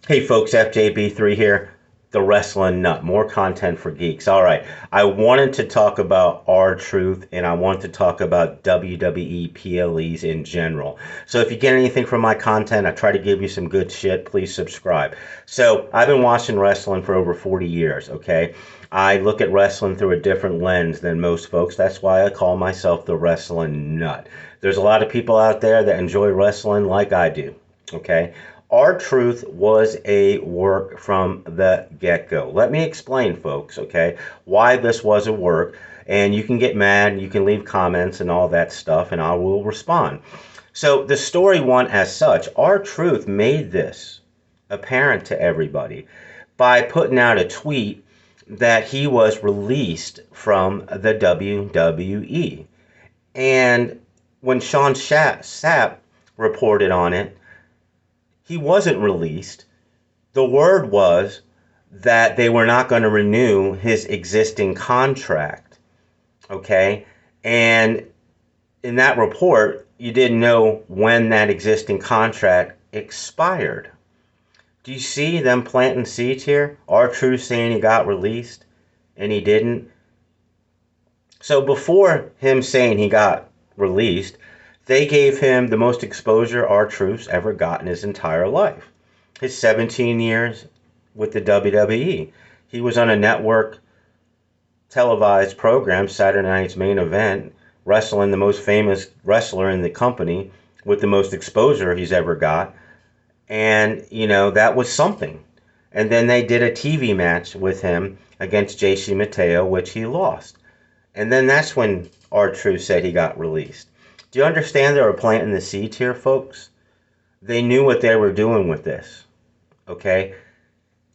Hey folks, FJB3 here, the Wrestling Nut. More content for geeks. All right, I wanted to talk about R-Truth and I want to talk about WWE PLEs in general. So if you get anything from my content, I try to give you some good shit. Please subscribe. So I've been watching wrestling for over 40 years, okay? I look at wrestling through a different lens than most folks. That's why I call myself the Wrestling Nut. There's a lot of people out there that enjoy wrestling like I do, okay? R-Truth was a work from the get-go. Let me explain, folks, okay, why this was a work. And you can get mad, you can leave comments and all that stuff, and I will respond. So the story one as such, R-Truth made this apparent to everybody by putting out a tweet that he was released from the WWE. And when Sean Sapp reported on it, he wasn't released. The word was that they were not going to renew his existing contract. Okay? And in that report, you didn't know when that existing contract expired. Do you see them planting seeds here? R-Truth saying he got released and he didn't. So before him saying he got released, they gave him the most exposure R-Truth's ever got in his entire life. His 17 years with the WWE. He was on a network televised program, Saturday Night's Main Event, wrestling the most famous wrestler in the company with the most exposure he's ever got. And, you know, that was something. And then they did a TV match with him against JC Mateo, which he lost. And then that's when R-Truth said he got released. Do you understand they were planting the seeds here, folks? They knew what they were doing with this. Okay?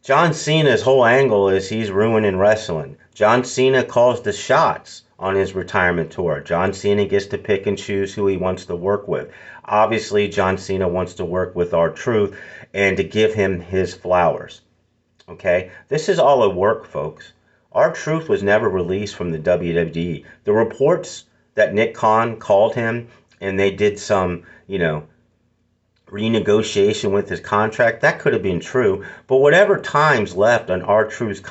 John Cena's whole angle is he's ruining wrestling. John Cena calls the shots on his retirement tour. John Cena gets to pick and choose who he wants to work with. Obviously, John Cena wants to work with R-Truth and to give him his flowers. Okay? This is all a work, folks. R-Truth was never released from the WWE. The reports that Nick Khan called him and they did some, renegotiation with his contract, that could have been true. But whatever time's left on R-Truth's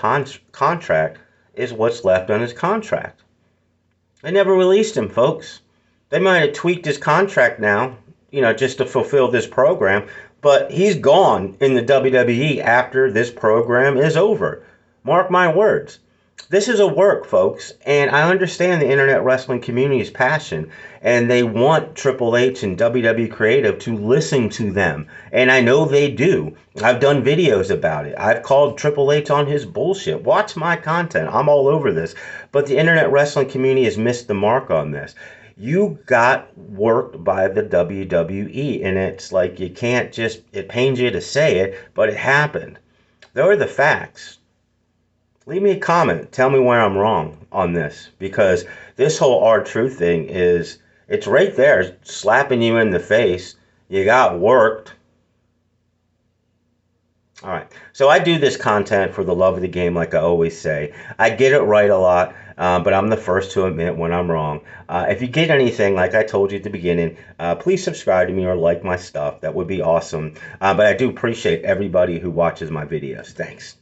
contract is what's left on his contract. They never released him, folks. They might have tweaked his contract now, just to fulfill this program, but he's gone in the WWE after this program is over. Mark my words. This is a work, folks, and I understand the internet wrestling community's passion, and they want Triple H and WWE Creative to listen to them, and I know they do. I've done videos about it. I've called Triple H on his bullshit. Watch my content. I'm all over this, but the internet wrestling community has missed the mark on this. You got worked by the WWE, and it's like you can't just, it pains you to say it, but it happened. There are the facts. Leave me a comment. Tell me where I'm wrong on this, because this whole R-Truth thing it's right there slapping you in the face. You got worked. All right. So I do this content for the love of the game, like I always say. I get it right a lot, but I'm the first to admit when I'm wrong. If you get anything, like I told you at the beginning, please subscribe to me or like my stuff. That would be awesome. But I do appreciate everybody who watches my videos. Thanks.